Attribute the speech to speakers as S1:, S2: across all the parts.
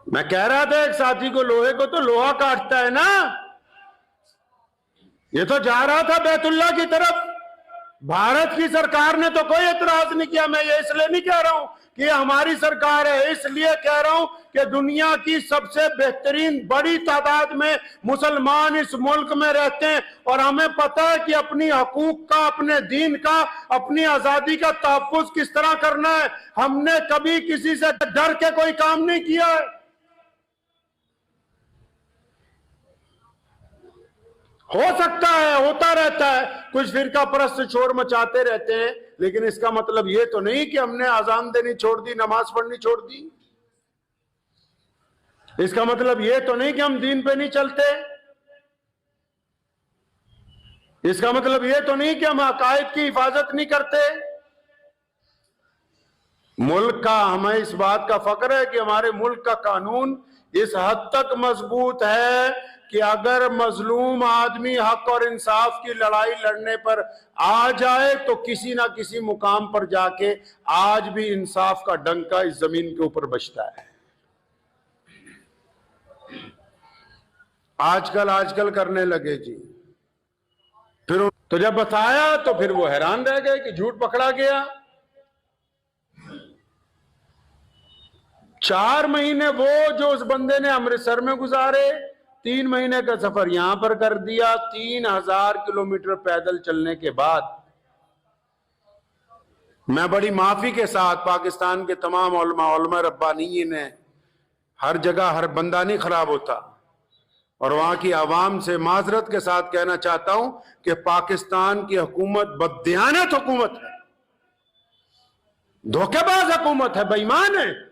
S1: मैं कह रहा था एक साथी को, लोहे को तो लोहा काटता है ना। ये तो जा रहा था बैतुल्ला की तरफ। भारत की सरकार ने तो कोई एतराज नहीं किया। मैं ये इसलिए नहीं कह रहा हूं कि ये हमारी सरकार है, इसलिए कह रहा हूं कि दुनिया की सबसे बेहतरीन बड़ी तादाद में मुसलमान इस मुल्क में रहते हैं और हमें पता है कि अपनी हकूक का, अपने दीन का, अपनी आजादी का तहफ्फुज किस तरह करना है। हमने कभी किसी से डर के कोई काम नहीं किया है। हो सकता है, होता रहता है, कुछ फिरका परस्त शोर मचाते रहते हैं, लेकिन इसका मतलब यह तो नहीं कि हमने अजान देनी छोड़ दी, नमाज पढ़नी छोड़ दी। इसका मतलब यह तो नहीं कि हम दीन पे नहीं चलते। इसका मतलब यह तो नहीं कि हम अकायद की हिफाजत नहीं करते। मुल्क का, हमें इस बात का फख्र है कि हमारे मुल्क का कानून इस हद तक मजबूत है कि अगर मजलूम आदमी हक और इंसाफ की लड़ाई लड़ने पर आ जाए तो किसी ना किसी मुकाम पर जाके आज भी इंसाफ का डंका इस जमीन के ऊपर बजता है। आजकल करने लगे जी। फिर तो जब बताया तो फिर वो हैरान रह गए कि झूठ पकड़ा गया। 4 महीने वो जो उस बंदे ने अमृतसर में गुजारे, 3 महीने का सफर यहां पर कर दिया, 3000 किलोमीटर पैदल चलने के बाद। मैं बड़ी माफी के साथ पाकिस्तान के तमाम उलमा रब्बानीयीन ने, हर जगह हर बंदा नहीं खराब होता, और वहां की आवाम से माजरत के साथ कहना चाहता हूं कि पाकिस्तान की हुकूमत बददियानत हुकूमत है, धोखेबाज हुकूमत है, बेईमान है।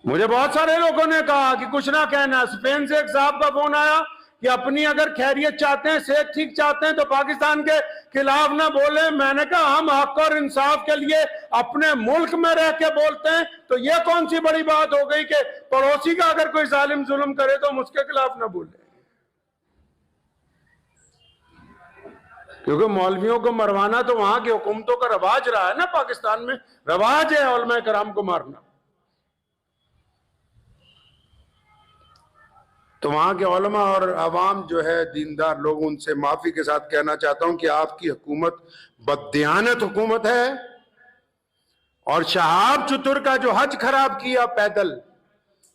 S1: मुझे बहुत सारे लोगों ने कहा कि कुछ ना कहना। स्पेन से एक साहब का फोन आया कि अपनी अगर खैरियत चाहते हैं, सेहत ठीक चाहते हैं तो पाकिस्तान के खिलाफ ना बोले। मैंने कहा हम हक और इंसाफ के लिए अपने मुल्क में रह के बोलते हैं, तो ये कौन सी बड़ी बात हो गई कि पड़ोसी का अगर कोई जालिम जुल्म करे तो हम उसके खिलाफ ना बोले। क्योंकि मौलवियों को मरवाना तो वहां की हुकूमतों का रवाज रहा है ना, पाकिस्तान में रवाज है उलमा कराम को मारना। तो वहां के उलमा और अवाम जो है दीनदार लोग, उनसे माफी के साथ कहना चाहता हूं कि आपकी हुकूमत बददियानत हुकूमत है। और शहाब चतुर का जो हज खराब किया पैदल,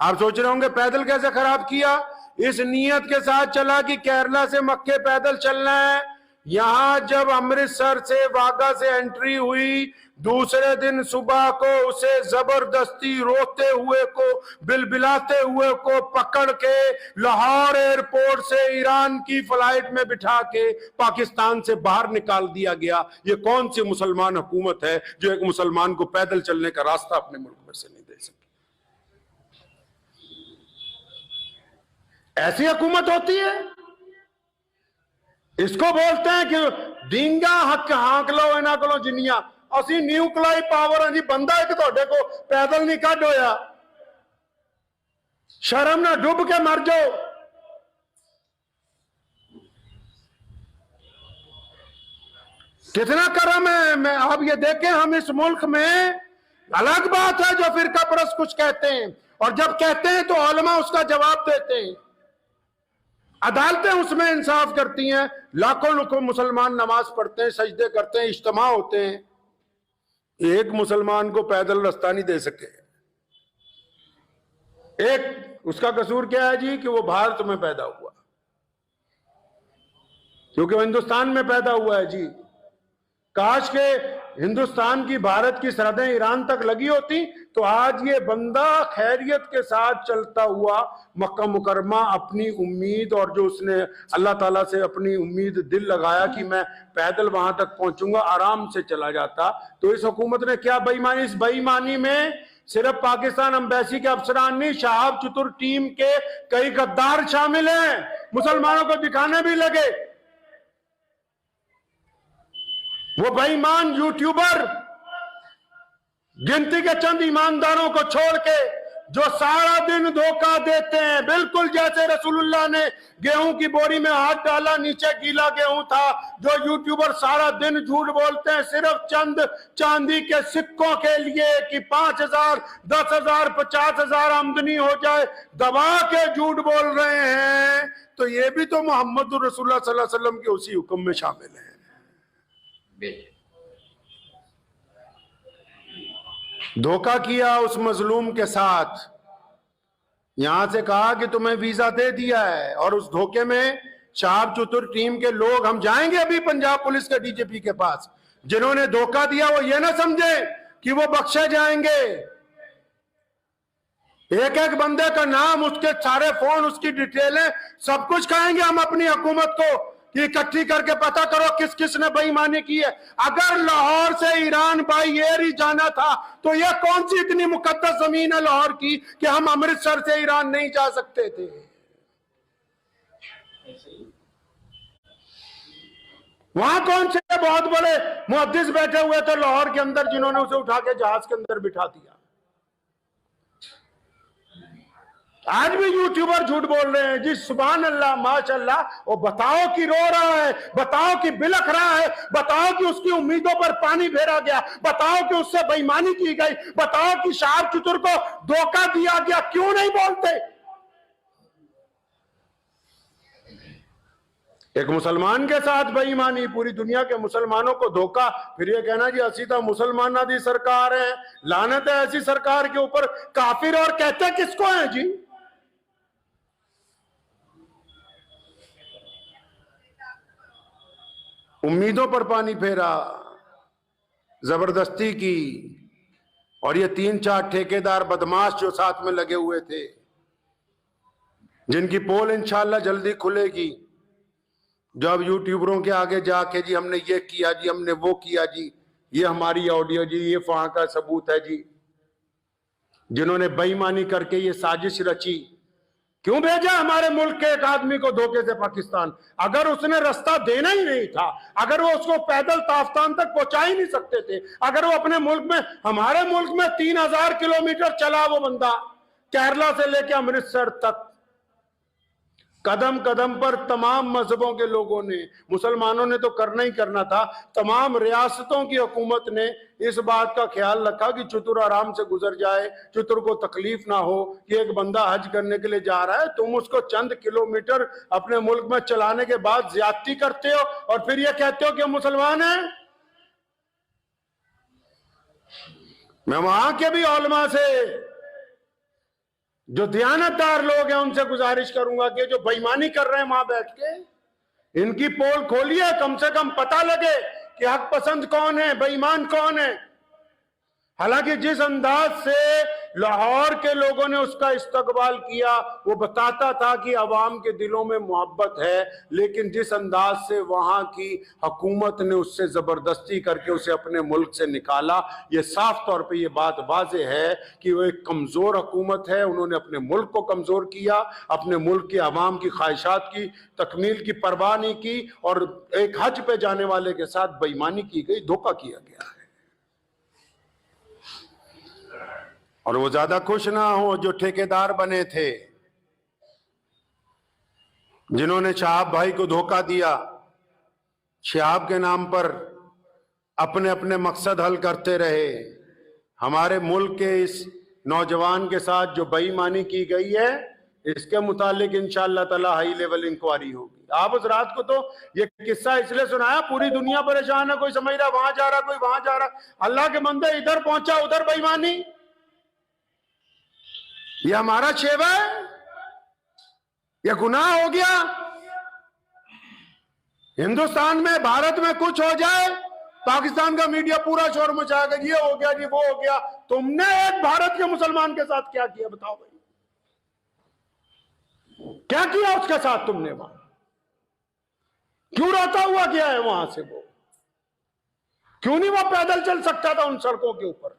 S1: आप सोच रहे होंगे पैदल कैसे खराब किया। इस नीयत के साथ चला कि केरला से मक्के पैदल चलना है। यहां जब अमृतसर से वाघा से एंट्री हुई, दूसरे दिन सुबह को उसे जबरदस्ती रोते हुए को, बिलबिलाते हुए को पकड़ के लाहौर एयरपोर्ट से ईरान की फ्लाइट में बिठा के पाकिस्तान से बाहर निकाल दिया गया। ये कौन सी मुसलमान हुकूमत है जो एक मुसलमान को पैदल चलने का रास्ता अपने मुल्क में से नहीं दे सकी। ऐसी हुकूमत होती है। इसको बोलते हैं कि डींगा हक हाँक लो इना को जिन्नियां असी न्यूक्लियर पावर हैं जी। बंदा एक तुहाडे को पैदल नहीं कढ होया, शर्म ना डूब के मर जाओ। कितना करम है। मैं आप ये देखें, हम इस मुल्क में, अलग बात है जो फिरका परस्त कुछ कहते हैं, और जब कहते हैं तो उलमा उसका जवाब देते हैं, अदालतें उसमें इंसाफ करती हैं। लाखों मुसलमान नमाज पढ़ते हैं, सजदे करते हैं, इज्तिमा होते हैं, एक मुसलमान को पैदल रास्ता नहीं दे सके। एक उसका कसूर क्या है जी कि वो भारत में पैदा हुआ, क्योंकि वो हिंदुस्तान में पैदा हुआ है जी। काश के हिंदुस्तान की भारत की सरहदें ईरान तक लगी होती तो आज ये बंदा खैरियत के साथ चलता हुआ मक्का मुकरमा अपनी उम्मीद, और जो उसने अल्लाह ताला से अपनी उम्मीद दिल लगाया कि मैं पैदल वहां तक पहुंचूंगा, आराम से चला जाता। तो इस हुकूमत ने क्या बेईमानी, इस बेईमानी में सिर्फ पाकिस्तान एम्बेसी के अफसरान नहीं, शहाब चतुर टीम के कई गद्दार शामिल हैं। मुसलमानों को दिखाने भी लगे। वो बेईमान यूट्यूबर गिनती के चंद ईमानदारों को छोड़ के जो सारा दिन धोखा देते हैं, बिल्कुल जैसे रसूलुल्लाह ने गेहूं की बोरी में हाथ डाला, नीचे गीला गेहूं था। जो यूट्यूबर सारा दिन झूठ बोलते हैं सिर्फ चंद चांदी के सिक्कों के लिए कि 5,000, 10,000, 50,000 आमदनी हो जाए, दबा के झूठ बोल रहे हैं, तो ये भी तो मोहम्मद रसूलुल्लाह सल्लल्लाहु अलैहि वसल्लम के उसी हुक्म में शामिल है। धोखा किया उस मजलूम के साथ, यहां से कहा कि तुम्हें वीजा दे दिया है, और उस धोखे में शहाब चतुर टीम के लोग, हम जाएंगे अभी पंजाब पुलिस के डीजीपी के पास, जिन्होंने धोखा दिया वो ये ना समझे कि वो बख्शे जाएंगे। एक एक बंदे का नाम, उसके सारे फोन, उसकी डिटेलें, सब कुछ कहेंगे हम अपनी हुकूमत को कि इकट्ठी करके पता करो किस किस ने बेईमानी की है। अगर लाहौर से ईरान बाई एयर ही जाना था तो यह कौन सी इतनी मुकद्दस जमीन है लाहौर की कि हम अमृतसर से ईरान नहीं जा सकते थे। वहां कौन से बहुत बड़े मुहद्दिस बैठे हुए थे लाहौर के अंदर जिन्होंने उसे उठा के जहाज के अंदर बिठा दिया। आज भी यूट्यूबर झूठ बोल रहे हैं जी, सुभान अल्लाह माशाअल्लाह, वो बताओ कि रो रहा है, बताओ कि बिलख रहा है, बताओ कि उसकी उम्मीदों पर पानी फेरा गया, बताओ कि उससे बेईमानी की गई, बताओ कि शहाब चतुर को धोखा दिया गया, क्यों नहीं बोलते। एक मुसलमान के साथ बेईमानी, पूरी दुनिया के मुसलमानों को धोखा, फिर ये कहना जी असी तो मुसलमाना दी सरकार है, लानत है ऐसी सरकार के ऊपर। काफिर और कहते किसको है जी। उम्मीदों पर पानी फेरा, जबरदस्ती की, और ये 3-4 ठेकेदार बदमाश जो साथ में लगे हुए थे, जिनकी पोल इंशाल्लाह जल्दी खुलेगी, जो अब यूट्यूबरों के आगे जाके जी हमने ये किया जी, हमने वो किया जी, ये हमारी ऑडियो जी, ये वहां का सबूत है जी, जिन्होंने बेईमानी करके ये साजिश रची। क्यों भेजा हमारे मुल्क के एक आदमी को धोखे से पाकिस्तान? अगर उसने रास्ता देना ही नहीं था, अगर वो उसको पैदल ताफ्तान तक पहुंचा ही नहीं सकते थे, अगर वो अपने मुल्क में, हमारे मुल्क में 3,000 किलोमीटर चला वो बंदा, केरला से लेकर अमृतसर तक, कदम कदम पर तमाम मजहबों के लोगों ने, मुसलमानों ने तो करना ही करना था, तमाम रियासतों की हुकूमत ने इस बात का ख्याल रखा कि चतुर आराम से गुजर जाए, चतुर को तकलीफ ना हो कि एक बंदा हज करने के लिए जा रहा है, तुम उसको चंद किलोमीटर अपने मुल्क में चलाने के बाद ज्यादती करते हो और फिर ये कहते हो कि हम मुसलमान हैं। मैं वहां के भी उलमा से, जो दयानतदार लोग हैं, उनसे गुजारिश करूंगा कि जो बेईमानी कर रहे हैं वहां बैठ के, इनकी पोल खोलिए, कम से कम पता लगे कि हक पसंद कौन है, बेईमान कौन है। हालांकि जिस अंदाज से लाहौर के लोगों ने उसका इस्तकबाल किया वो बताता था कि अवाम के दिलों में मोहब्बत है, लेकिन जिस अंदाज से वहां की हुकूमत ने उससे जबरदस्ती करके उसे अपने मुल्क से निकाला, ये साफ तौर पे ये बात वाज़ेह है कि वो एक कमजोर हुकूमत है। उन्होंने अपने मुल्क को कमजोर किया, अपने मुल्क के अवाम की ख्वाहिशात की तकमील की परवाह नहीं की, और एक हज पे जाने वाले के साथ बेईमानी की गई, धोखा किया गया है। और वो ज्यादा खुश ना हो जो ठेकेदार बने थे, जिन्होंने शहाब भाई को धोखा दिया, शहाब के नाम पर अपने अपने मकसद हल करते रहे। हमारे मुल्क के इस नौजवान के साथ जो बेईमानी की गई है, इसके मुतालिक इंशाअल्लाह ताला हाई लेवल इंक्वायरी होगी। आप उस रात को तो ये किस्सा इसलिए सुनाया, पूरी दुनिया परेशान है, कोई समझ रहा वहां जा रहा, कोई वहां जा रहा। अल्लाह के बंदे, इधर पहुंचा उधर बेईमानी, ये हमारा शेवा है, यह गुनाह हो गया। हिंदुस्तान में, भारत में कुछ हो जाए, पाकिस्तान का मीडिया पूरा शोर मचाएगा, ये हो गया जी, वो हो गया। तुमने एक भारत के मुसलमान के साथ क्या किया बताओ भाई, क्या किया उसके साथ तुमने? वहां क्यों रोता हुआ गया है वहां से? वो क्यों नहीं वो पैदल चल सकता था उन सड़कों के ऊपर?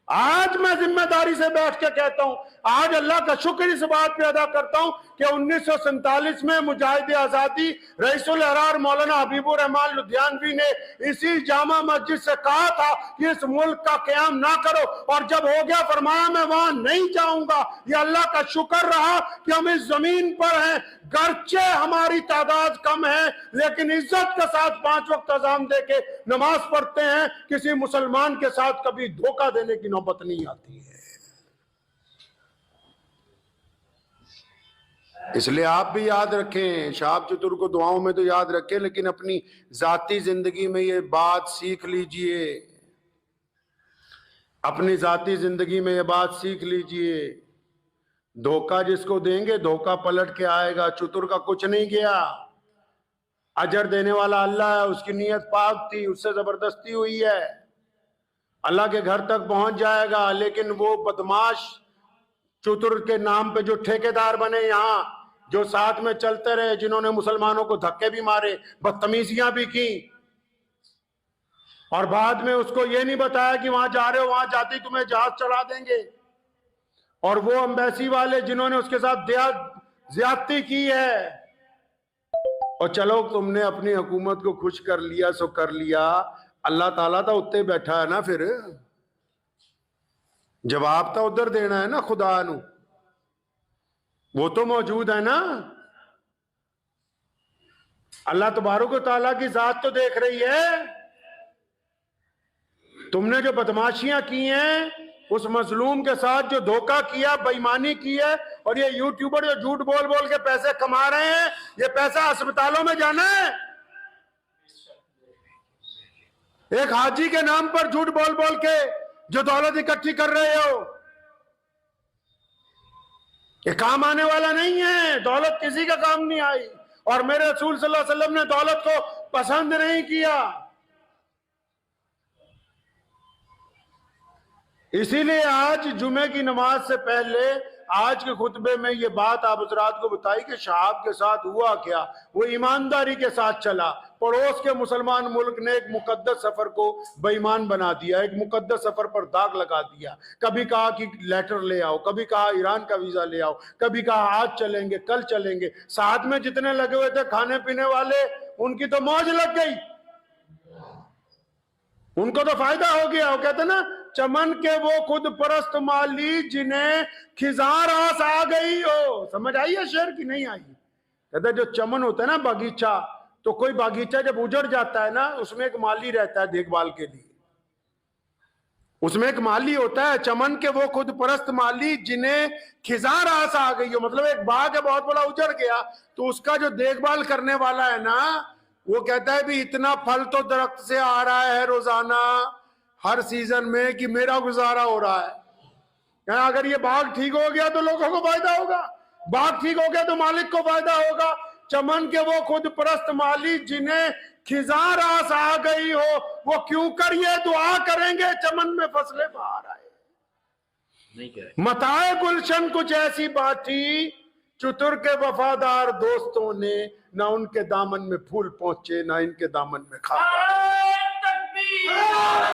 S1: आज मैं जिम्मेदारी से बैठ के कहता हूं, आज अल्लाह का शुक्र इस बात पे अदा करता हूं कि 1947 में मुजाहिद आजादी रईसुल अहरार मौलाना हबीबुर रहमान लुधियानवी ने इसी जामा मस्जिद से कहा था कि इस मुल्क का क़याम ना करो, और जब हो गया फरमाया मैं वहां नहीं जाऊंगा। ये अल्लाह का शुक्र रहा कि हम इस जमीन पर हैं, गर्चे हमारी तादाद कम है लेकिन इज्जत के साथ 5 वक्त अज़ान दे के नमाज पढ़ते हैं। किसी मुसलमान के साथ कभी धोखा देने की नौबत नहीं आती है। इसलिए आप भी याद रखें, शहाब चतुर को दुआओं में तो याद रखें, लेकिन अपनी जाती जिंदगी में ये बात सीख लीजिए, अपनी जाती जिंदगी में ये बात सीख लीजिए, धोखा जिसको देंगे धोखा पलट के आएगा। चतुर का कुछ नहीं गया, अजर देने वाला अल्लाह है, उसकी नीयत पाक थी, उससे जबरदस्ती हुई है, अल्लाह के घर तक पहुंच जाएगा। लेकिन वो बदमाश चतुर के नाम पे जो ठेकेदार बने यहां, जो साथ में चलते रहे, जिन्होंने मुसलमानों को धक्के भी मारे, बदतमीजियां भी की, और बाद में उसको ये नहीं बताया कि वहां जा रहे हो, वहां जाते ही तुम्हें जहाज चढ़ा देंगे। और वो एम्बेसी वाले जिन्होंने उसके साथ ज्यादती की है, और चलो तुमने अपनी हुकूमत को खुश कर लिया सो कर लिया, अल्लाह ताला तो उत्ते बैठा है ना, फिर जवाब तो उधर देना है ना, खुदा नू वो तो मौजूद है ना। अल्लाह तबारक व तआला की जात तो देख रही है। तुमने जो बदमाशियां की हैं, उस मजलूम के साथ जो धोखा किया, बेईमानी की है, और ये यूट्यूबर जो झूठ बोल बोल के पैसे कमा रहे हैं, ये पैसा अस्पतालों में जाना है। एक हाजी के नाम पर झूठ बोल बोल के जो दौलत इकट्ठी कर रहे हो, ये काम आने वाला नहीं है। दौलत किसी का काम नहीं आई, और मेरे रसूल सल्लल्लाहु अलैहि वसल्लम ने दौलत को पसंद नहीं किया। इसीलिए आज जुमे की नमाज से पहले आज के खुतबे में ये बात आप हज़रात को बताई कि शहाब के साथ हुआ क्या। वो ईमानदारी के साथ चला, पड़ोस के मुसलमान मुल्क ने एक मुकद्दस सफर को बेईमान बना दिया, एक मुकद्दस सफर पर दाग लगा दिया। कभी कहा कि लेटर ले आओ, कभी कहा ईरान का वीजा ले आओ, कभी कहा आज चलेंगे कल चलेंगे। साथ में जितने लगे हुए थे खाने पीने वाले, उनकी तो मौज लग गई, उनको तो फायदा हो गया। वो कहते ना, चमन के वो खुद परस्त माली जिन्हें खिजार आस आ गई हो। समझ आई है शेर की नहीं आई? कहते जो चमन होता है ना बागीचा, तो कोई बागीचा जब उजड़ जाता है ना, उसमें एक माली रहता है देखभाल के लिए, उसमें एक माली होता है। चमन के वो खुद परस्त माली जिन्हें खिजार आस आ गई हो, मतलब एक बाग है बहुत बड़ा, उजड़ गया, तो उसका जो देखभाल करने वाला है ना, वो कहता है भी इतना फल तो दरख्त से आ रहा है रोजाना हर सीजन में कि मेरा गुजारा हो रहा है। अगर ये बाग ठीक हो गया तो लोगों को फायदा होगा, बाग ठीक हो गया तो मालिक को फायदा होगा। चमन के वो खुद परस्त माली जिन्हें खिजार आस आ गई हो, वो क्यों कर ये दुआ करेंगे चमन में फसलें बाहर आए। मताए गुलशन कुछ ऐसी बाती, चतुर के वफादार दोस्तों ने ना उनके दामन में फूल पहुंचे ना इनके दामन में खाक।